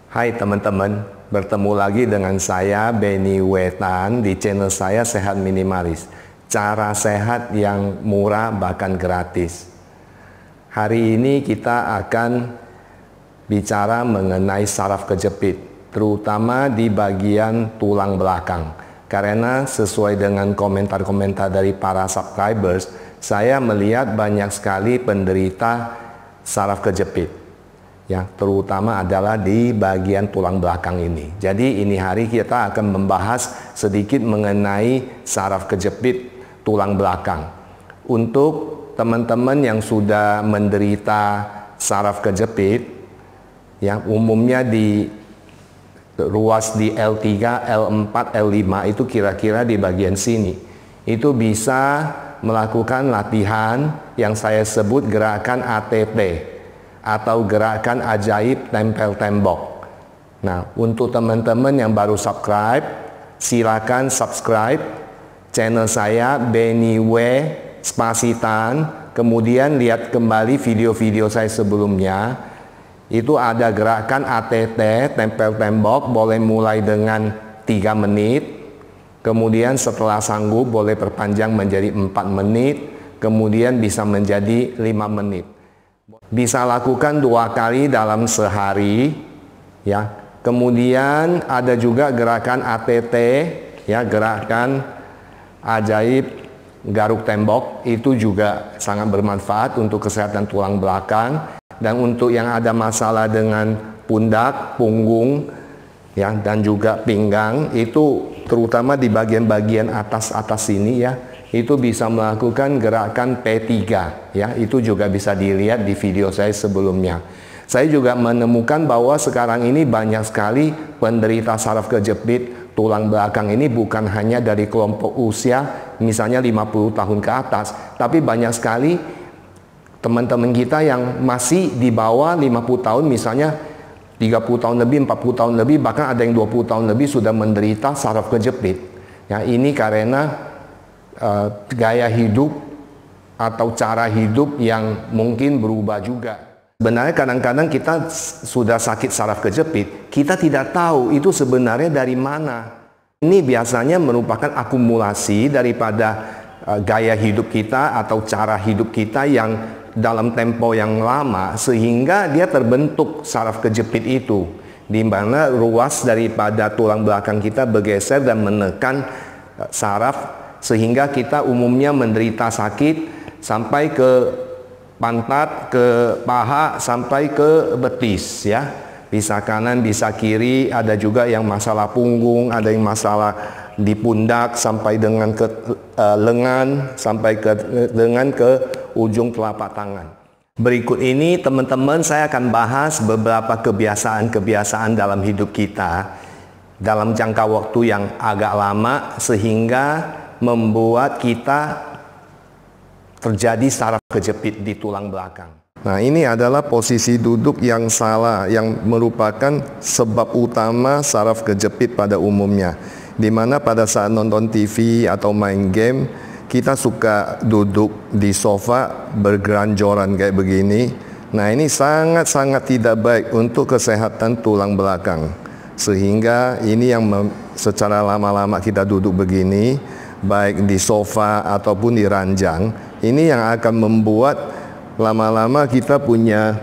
Hai teman-teman, bertemu lagi dengan saya Benny Wetan di channel saya Sehat Minimalis. Cara sehat yang murah bahkan gratis. Hari ini kita akan bicara mengenai saraf kejepit, terutama di bagian tulang belakang. Karena sesuai dengan komentar-komentar dari para subscribers, saya melihat banyak sekali penderita saraf kejepit. Ya, terutama adalah di bagian tulang belakang ini. Jadi ini hari kita akan membahas sedikit mengenai saraf kejepit tulang belakang. Untuk teman-teman yang sudah menderita saraf kejepit, yang umumnya di ruas di L3, L4, L5 itu kira-kira di bagian sini. Itu bisa melakukan latihan yang saya sebut gerakan ATT atau gerakan ajaib tempel tembok. Nah, untuk teman-teman yang baru subscribe, silakan subscribe channel saya Benny W Spasitan. Kemudian lihat kembali video-video saya sebelumnya. Itu ada gerakan ATT tempel tembok, boleh mulai dengan 3 menit. Kemudian setelah sanggup boleh perpanjang menjadi 4 menit. Kemudian bisa menjadi 5 menit. Bisa lakukan 2 kali dalam sehari, ya. Kemudian ada juga gerakan ATT, ya, gerakan ajaib garuk tembok. Itu juga sangat bermanfaat untuk kesehatan tulang belakang. Dan untuk yang ada masalah dengan pundak, punggung, ya, dan juga pinggang, itu terutama di bagian-bagian atas ini, ya, itu bisa melakukan gerakan P3, ya. Itu juga bisa dilihat di video saya sebelumnya. Saya juga menemukan bahwa sekarang ini banyak sekali penderita saraf kejepit tulang belakang ini bukan hanya dari kelompok usia misalnya 50 tahun ke atas, tapi banyak sekali teman-teman kita yang masih di bawah 50 tahun, misalnya 30 tahun lebih, 40 tahun lebih, bahkan ada yang 20 tahun lebih sudah menderita saraf kejepit. Ya, ini karena gaya hidup atau cara hidup yang mungkin berubah juga. Sebenarnya kadang-kadang kita sudah sakit saraf kejepit, kita tidak tahu itu sebenarnya dari mana. Ini biasanya merupakan akumulasi daripada gaya hidup kita atau cara hidup kita yang dalam tempo yang lama, sehingga dia terbentuk saraf kejepit itu, di mana ruas daripada tulang belakang kita bergeser dan menekan saraf, sehingga kita umumnya menderita sakit sampai ke pantat, ke paha, sampai ke betis, ya. Bisa kanan, bisa kiri, ada juga yang masalah punggung, ada yang masalah di pundak sampai dengan ke lengan, sampai dengan ke ujung telapak tangan. Berikut ini teman-teman saya akan bahas beberapa kebiasaan-kebiasaan dalam hidup kita dalam jangka waktu yang agak lama sehingga membuat kita terjadi saraf kejepit di tulang belakang. Nah, ini adalah posisi duduk yang salah, yang merupakan sebab utama saraf kejepit pada umumnya. Di mana pada saat nonton TV atau main game, kita suka duduk di sofa bergeranjoran kayak begini. Nah, ini sangat-sangat tidak baik untuk kesehatan tulang belakang. Sehingga ini yang secara lama-lama kita duduk begini, baik di sofa ataupun di ranjang, ini yang akan membuat lama-lama kita punya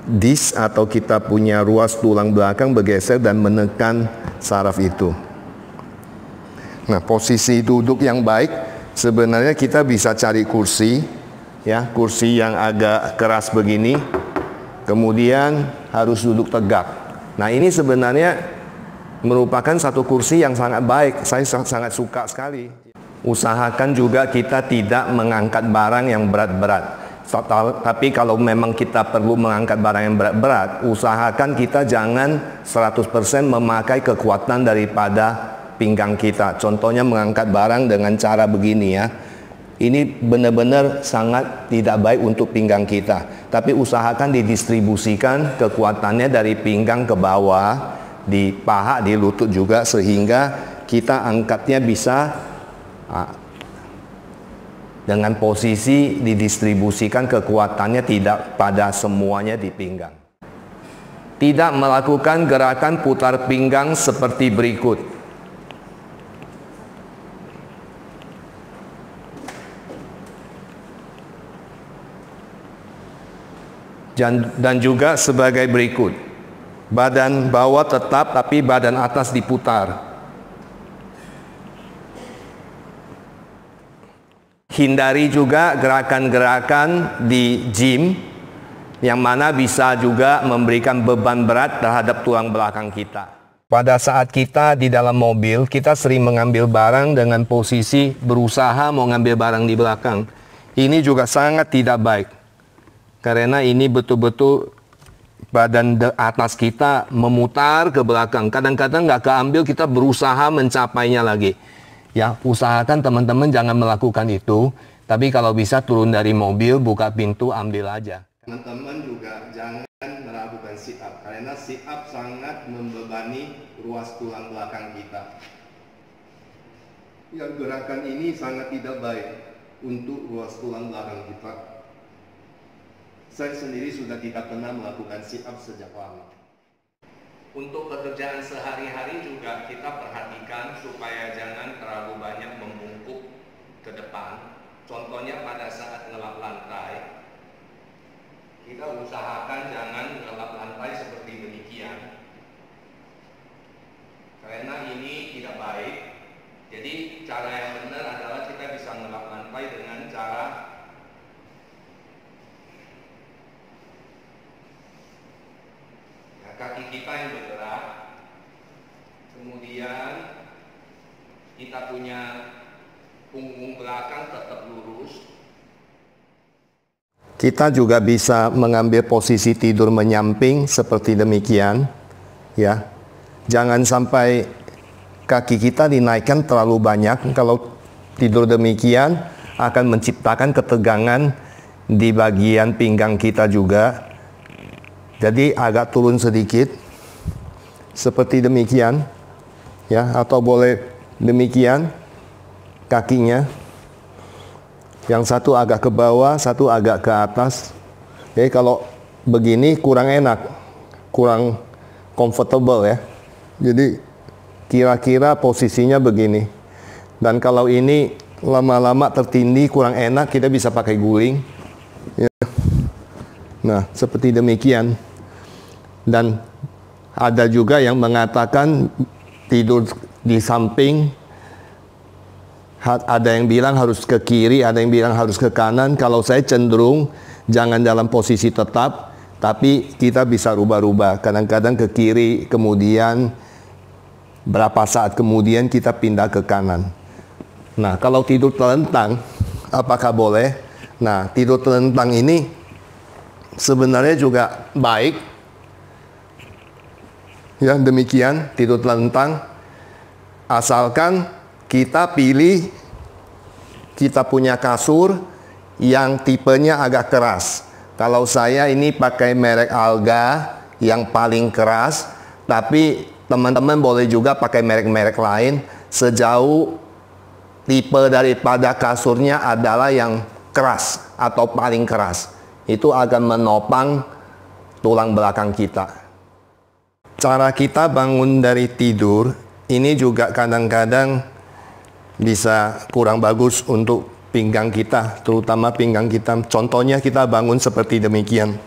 disk atau kita punya ruas tulang belakang bergeser dan menekan saraf itu. Nah, posisi duduk yang baik sebenarnya kita bisa cari kursi, ya, kursi yang agak keras begini, kemudian harus duduk tegak. Nah, ini sebenarnya merupakan satu kursi yang sangat baik. Saya sangat suka sekali. Usahakan juga kita tidak mengangkat barang yang berat-berat. Tapi kalau memang kita perlu mengangkat barang yang berat-berat, usahakan kita jangan 100% memakai kekuatan daripada pinggang kita. Contohnya mengangkat barang dengan cara begini, ya. Ini benar-benar sangat tidak baik untuk pinggang kita. Tapi usahakan didistribusikan kekuatannya dari pinggang ke bawah, di paha, di lutut juga, sehingga kita angkatnya bisa dengan posisi didistribusikan kekuatannya tidak pada semuanya di pinggang. Tidak melakukan gerakan putar pinggang seperti berikut. Dan juga sebagai berikut. Badan bawah tetap tapi badan atas diputar. Hindari juga gerakan-gerakan di gym yang mana bisa juga memberikan beban berat terhadap tulang belakang kita. Pada saat kita di dalam mobil, kita sering mengambil barang dengan posisi berusaha mau ngambil barang di belakang. Ini juga sangat tidak baik. Karena ini betul-betul badan atas kita memutar ke belakang. Kadang-kadang nggak keambil, kita berusaha mencapainya lagi. Ya, usahakan teman-teman jangan melakukan itu. Tapi kalau bisa turun dari mobil, buka pintu, ambil aja. Teman-teman juga jangan melakukan sit up, karena sit up sangat membebani ruas tulang belakang kita. Yang gerakan ini sangat tidak baik untuk ruas tulang belakang kita. Saya sendiri sudah tidak pernah melakukan sit up sejak lama. Untuk pekerjaan sehari-hari juga kita perhatikan supaya jangan terlalu banyak membungkuk ke depan. Contohnya pada saat ngelap lantai, kita usahakan jangan ngelap lantai seperti demikian, karena ini tidak baik. Jadi cara yang benar adalah kita bisa ngelap lantai dengan cara kaki kita yang bergerak, kemudian kita punya punggung belakang tetap lurus. Kita juga bisa mengambil posisi tidur menyamping seperti demikian, ya. Jangan sampai kaki kita dinaikkan terlalu banyak. Kalau tidur demikian akan menciptakan ketegangan di bagian pinggang kita juga. Jadi agak turun sedikit, seperti demikian, ya. Atau boleh demikian kakinya. Yang satu agak ke bawah, satu agak ke atas. Jadi kalau begini kurang enak, kurang comfortable ya. Jadi kira-kira posisinya begini. Dan kalau ini lama-lama tertindih kurang enak, kita bisa pakai guling. Ya. Nah, seperti demikian. Dan ada juga yang mengatakan tidur di samping. Ada yang bilang harus ke kiri, ada yang bilang harus ke kanan. Kalau saya cenderung jangan dalam posisi tetap, tapi kita bisa rubah-rubah. Kadang-kadang ke kiri, kemudian berapa saat kemudian kita pindah ke kanan. Nah, kalau tidur telentang, apakah boleh? Nah, tidur telentang ini sebenarnya juga baik. Ya, demikian tidur telentang. Asalkan kita pilih, kita punya kasur yang tipenya agak keras. Kalau saya ini pakai merek Alga yang paling keras, tapi teman-teman boleh juga pakai merek-merek lain sejauh tipe daripada kasurnya adalah yang keras atau paling keras. Itu akan menopang tulang belakang kita. Cara kita bangun dari tidur ini juga kadang-kadang bisa kurang bagus untuk pinggang kita, terutama pinggang kita. Contohnya kita bangun seperti demikian.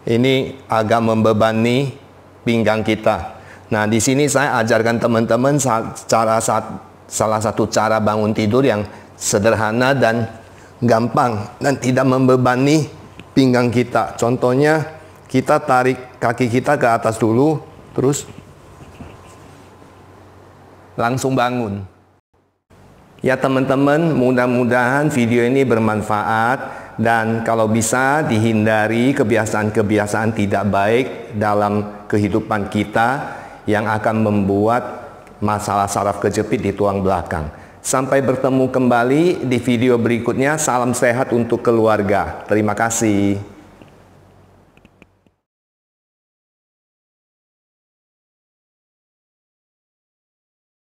Ini agak membebani pinggang kita. Nah, di sini saya ajarkan teman-teman salah satu cara bangun tidur yang sederhana dan gampang dan tidak membebani pinggang kita. Contohnya, kita tarik kaki kita ke atas dulu, terus langsung bangun. Ya teman-teman, mudah-mudahan video ini bermanfaat dan kalau bisa dihindari kebiasaan-kebiasaan tidak baik dalam kehidupan kita yang akan membuat masalah saraf kejepit di tulang belakang. Sampai bertemu kembali di video berikutnya. Salam sehat untuk keluarga. Terima kasih.